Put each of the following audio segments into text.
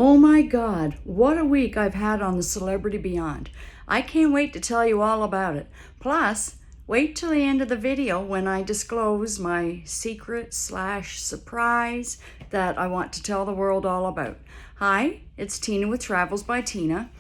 Oh my God, what a week I've had on the Celebrity Beyond. I can't wait to tell you all about it. Plus, wait till the end of the video when I disclose my secret/surprise that I want to tell the world all about. Hi, it's Tina with Travels by Tina,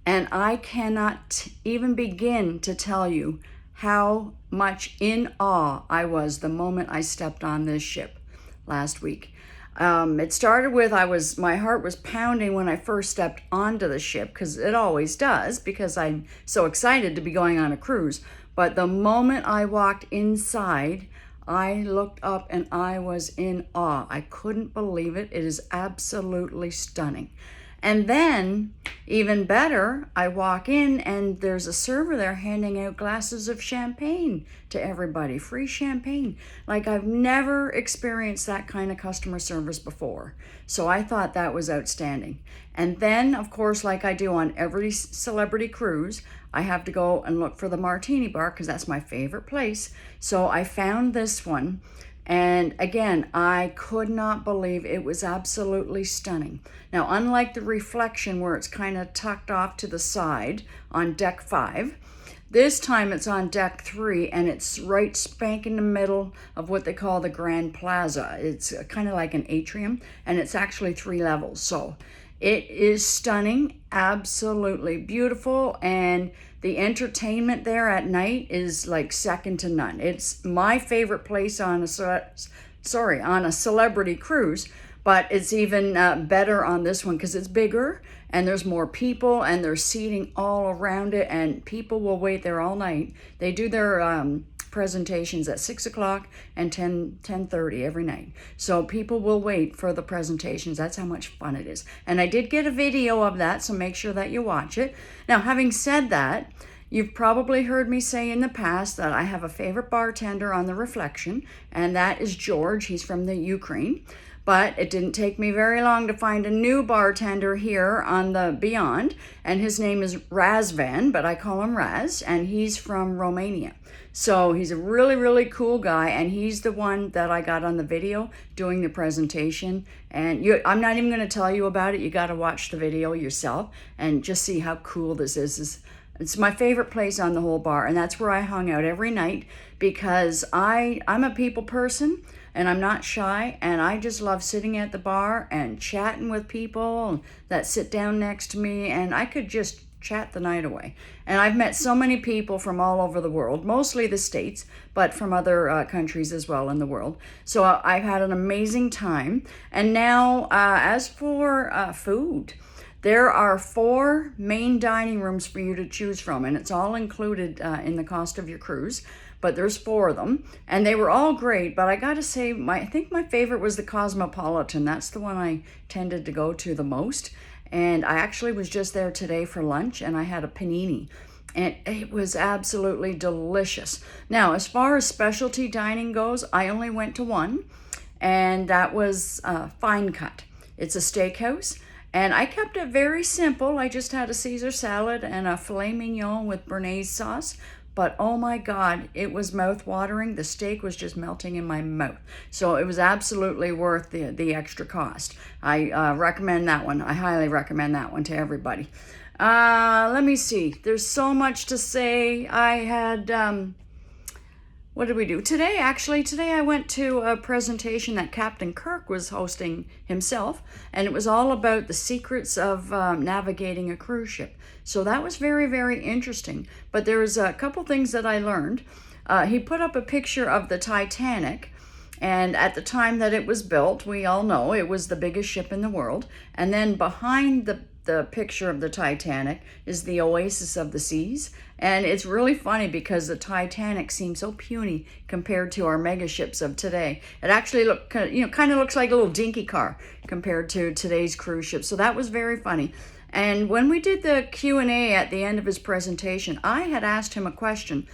and I cannot even begin to tell you how much in awe I was the moment I stepped on this ship last week. It started with my heart was pounding when I first stepped onto the ship, because it always does, because I'm so excited to be going on a cruise. But the moment I walked inside, I looked up and I was in awe. I couldn't believe it. It is absolutely stunning. And then, even better, I walk in and there's a server there handing out glasses of champagne to everybody, free champagne. Like, I've never experienced that kind of customer service before. So I thought that was outstanding. And then, of course, like I do on every celebrity cruise, I have to go and look for the martini bar because that's my favorite place. So I found this one. And again, I could not believe it was absolutely stunning. Now, unlike the Reflection where it's kind of tucked off to the side on deck 5, this time it's on deck 3 and it's right spank in the middle of what they call the Grand Plaza. It's kind of like an atrium and it's actually 3 levels. So it is stunning, absolutely beautiful, and the entertainment there at night is like second to none. It's my favorite place on a celebrity cruise, but it's even better on this one because it's bigger and there's more people and there's seating all around it, and people will wait there all night. They do their presentations at 6 o'clock and 10:30 every night. So people will wait for the presentations. That's how much fun it is. And I did get a video of that, so make sure that you watch it. Now, having said that, you've probably heard me say in the past that I have a favorite bartender on the Reflection, and that is George. He's from the Ukraine. But it didn't take me very long to find a new bartender here on the Beyond, and his name is Razvan, but I call him Raz, and he's from Romania. So he's a really, really cool guy, and he's the one that I got on the video doing the presentation. And I'm not even going to tell you about it. You got to watch the video yourself and just see how cool this is. It's my favorite place on the whole bar, and that's where I hung out every night because I'm a people person. And I'm not shy, and I just love sitting at the bar and chatting with people that sit down next to me, and I could just chat the night away. And I've met so many people from all over the world, mostly the States, but from other countries as well in the world. So I've had an amazing time. And now, as for food, there are 4 main dining rooms for you to choose from, and it's all included in the cost of your cruise. But there's 4 of them, and they were all great. But I gotta say, I think my favorite was the Cosmopolitan. That's the one I tended to go to the most. And I actually was just there today for lunch, and I had a panini, and it was absolutely delicious. Now, as far as specialty dining goes, I only went to one, and that was Fine Cut. It's a steakhouse. And I kept it very simple. I just had a Caesar salad and a filet mignon with béarnaise sauce. But oh my God, it was mouth-watering. The steak was just melting in my mouth. So it was absolutely worth the extra cost. I recommend that one. I highly recommend that one to everybody. Let me see. There's so much to say. I had... what did we do? Today I went to a presentation that Captain Kirk was hosting himself, and it was all about the secrets of navigating a cruise ship. So that was very, very interesting. But there was a couple things that I learned. He put up a picture of the Titanic, and at the time that it was built, we all know it was the biggest ship in the world. And then behind the picture of the Titanic is the Oasis of the Seas. And it's really funny because the Titanic seems so puny compared to our mega ships of today. It actually kind of looks like a little dinky car compared to today's cruise ship. So that was very funny. And when we did the Q&A at the end of his presentation, I had asked him a question,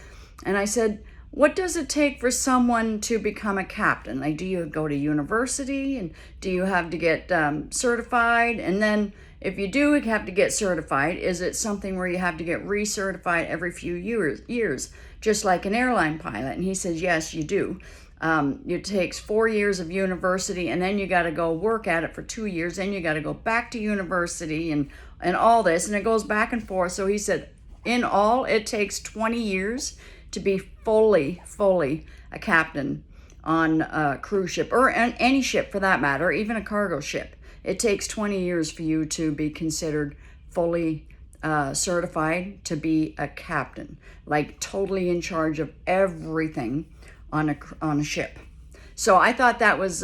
and I said, what does it take for someone to become a captain? Like, do you go to university, and do you have to get certified? And then if you do have to get certified, is it something where you have to get recertified every few years, just like an airline pilot? And he says, yes, you do. It takes 4 years of university, and then you got to go work at it for 2 years. Then you got to go back to university and all this, and it goes back and forth. So he said, in all, it takes 20 years to be fully a captain on a cruise ship, or any ship for that matter, even a cargo ship. It takes 20 years for you to be considered fully certified to be a captain, like totally in charge of everything on a ship. So I thought that was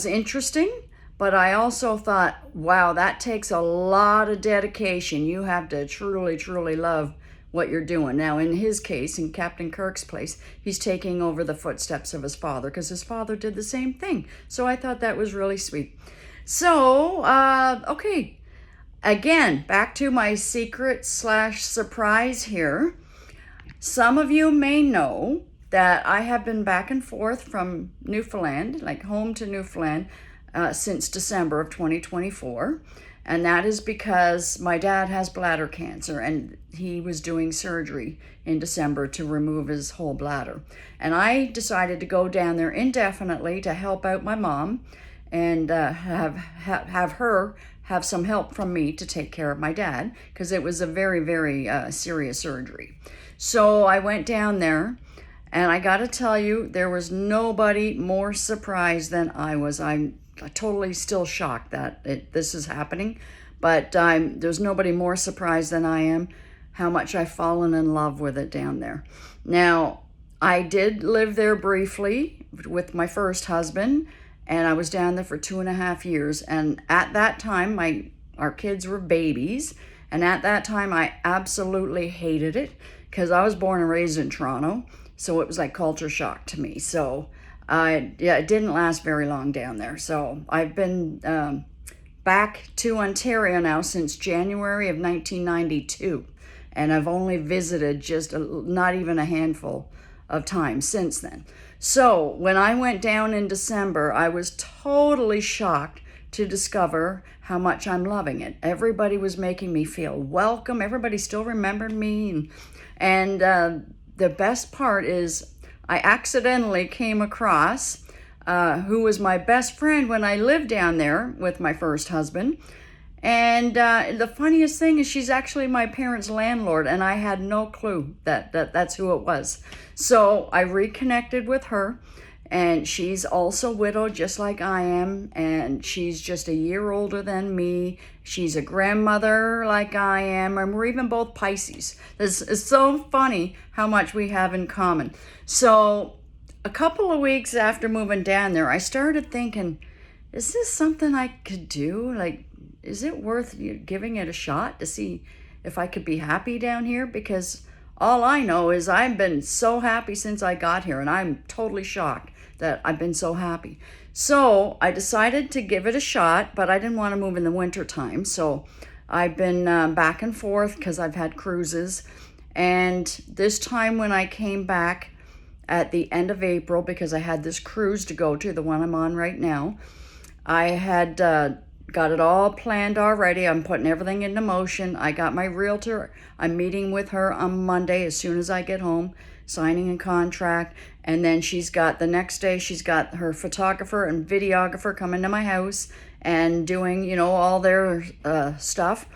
interesting, but I also thought, wow, that takes a lot of dedication. You have to truly love what you're doing. Now, in his case, in Captain Kirk's place, he's taking over the footsteps of his father, because his father did the same thing. So I thought that was really sweet. So, okay, again, back to my secret/surprise here. Some of you may know that I have been back and forth from Newfoundland, like home to Newfoundland, since December of 2024. And that is because my dad has bladder cancer, and he was doing surgery in December to remove his whole bladder. And I decided to go down there indefinitely to help out my mom and have her have some help from me to take care of my dad, because it was a very serious surgery. So I went down there, and I got to tell you, there was nobody more surprised than I was. I'm totally still shocked that this is happening, but there's nobody more surprised than I am how much I've fallen in love with it down there. Now, I did live there briefly with my first husband, and I was down there for 2.5 years. And at that time, our kids were babies, and at that time, I absolutely hated it, because I was born and raised in Toronto, so it was like culture shock to me. So it didn't last very long down there. So I've been back to Ontario now since January of 1992, and I've only visited just not even a handful of times since then. So when I went down in December, I was totally shocked to discover how much I'm loving it. Everybody was making me feel welcome. Everybody still remembered me, and the best part is I accidentally came across who was my best friend when I lived down there with my first husband. And the funniest thing is she's actually my parents' landlord, and I had no clue that's who it was. So I reconnected with her, and she's also widowed just like I am, and she's just a year older than me. She's a grandmother like I am, and we're even both Pisces. It's so funny how much we have in common. So a couple of weeks after moving down there, I started thinking, is this something I could do? Like, is it worth giving it a shot to see if I could be happy down here? Because all I know is I've been so happy since I got here, and I'm totally shocked that I've been so happy. So I decided to give it a shot, but I didn't want to move in the winter time. So I've been back and forth because I've had cruises. And this time when I came back at the end of April, because I had this cruise to go to, the one I'm on right now, I had got it all planned already. I'm putting everything into motion. I got my realtor. I'm meeting with her on Monday as soon as I get home, signing a contract. And then the next day, she's got her photographer and videographer coming to my house and doing, all their stuff.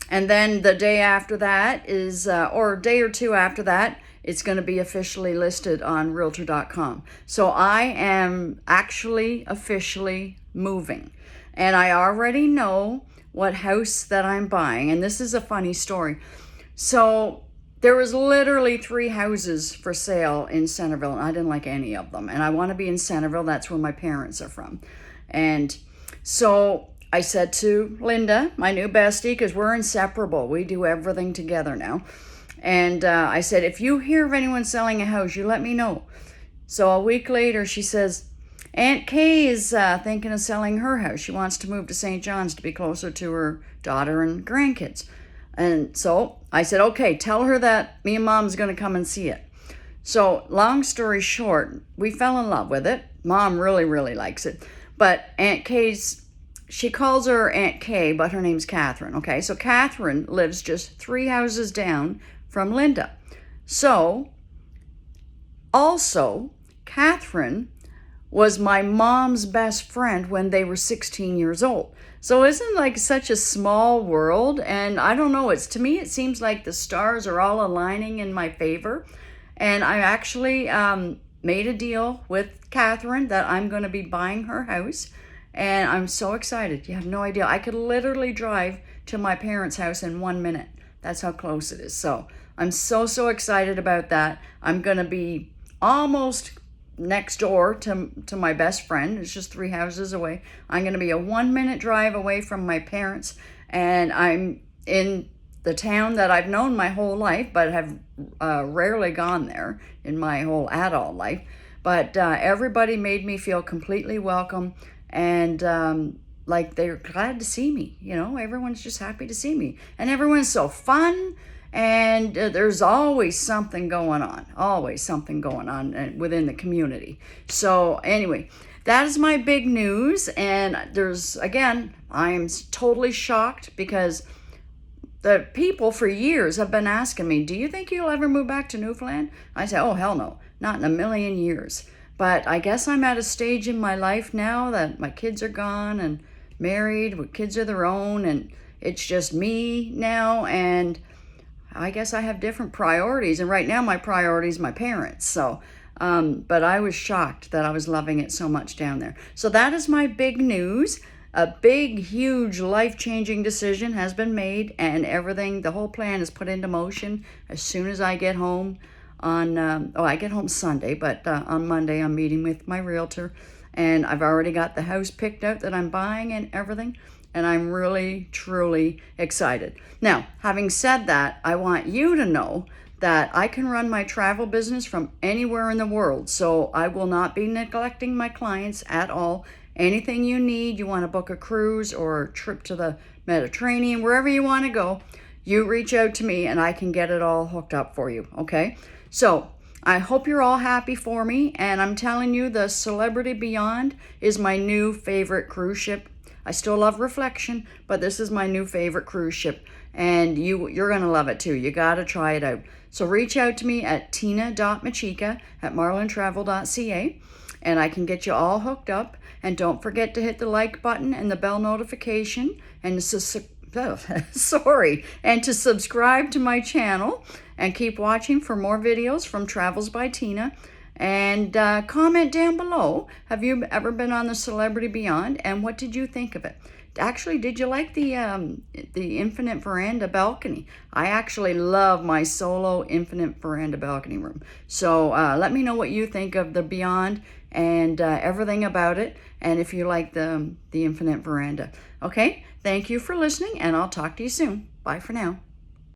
And then the day after that is, or a day or two after that, it's going to be officially listed on realtor.com. So I am actually officially moving. And I already know what house that I'm buying. And this is a funny story. So there was literally 3 houses for sale in Centerville, and I didn't like any of them. And I want to be in Centerville. That's where my parents are from. And so I said to Linda, my new bestie, because we're inseparable. We do everything together now. And I said, if you hear of anyone selling a house, you let me know. So a week later, she says, Aunt Kay is thinking of selling her house. She wants to move to St. John's to be closer to her daughter and grandkids. And so I said, okay, tell her that me and Mom's going to come and see it. So long story short, we fell in love with it. Mom really likes it. But Aunt Kay's, she calls her Aunt Kay, but her name's Catherine. Okay, so Catherine lives just 3 houses down from Linda. So also, Catherine was my mom's best friend when they were 16 years old. So isn't like such a small world? And I don't know, to me it seems like the stars are all aligning in my favor. And I actually made a deal with Catherine that I'm going to be buying her house. And I'm so excited. You have no idea. I could literally drive to my parents' house in 1 minute. That's how close it is. So I'm so excited about that. I'm going to be almost next door to my best friend. It's just 3 houses away. I'm going to be a 1 minute drive away from my parents. And I'm in the town that I've known my whole life, but have rarely gone there in my whole adult life. But everybody made me feel completely welcome, and like they're glad to see me. You know, everyone's just happy to see me, and everyone's so fun. And there's always something going on, within the community. So anyway, that is my big news. And I am totally shocked because the people for years have been asking me, do you think you'll ever move back to Newfoundland? I say, oh, hell no, not in a million years. But I guess I'm at a stage in my life now that my kids are gone and married with kids of their own, and it's just me now, and I guess I have different priorities. And right now my priority is my parents. So, but I was shocked that I was loving it so much down there. So that is my big news. A big, huge, life-changing decision has been made, and everything, the whole plan is put into motion as soon as I get home I get home Sunday, but on Monday I'm meeting with my realtor, and I've already got the house picked out that I'm buying and everything, and I'm really, truly excited. Now, having said that, I want you to know that I can run my travel business from anywhere in the world, so I will not be neglecting my clients at all. Anything you need, you want to book a cruise or a trip to the Mediterranean, wherever you want to go, you reach out to me and I can get it all hooked up for you, okay? So I hope you're all happy for me, and I'm telling you, the Celebrity Beyond is my new favorite cruise ship. I still love Reflection, but this is my new favorite cruise ship, and you're going to love it too. You got to try it out. So reach out to me at tina.machika@marlintravel.ca, and I can get you all hooked up. And don't forget to hit the like button and the bell notification, and to subscribe to my channel, and keep watching for more videos from Travels by Tina. And comment down below, have you ever been on the Celebrity Beyond, and what did you think of it? Actually, did you like the infinite veranda balcony? I actually love my solo infinite veranda balcony room. So let me know what you think of the Beyond and everything about it, and if you like the infinite veranda. Okay, thank you for listening, and I'll talk to you soon. Bye for now.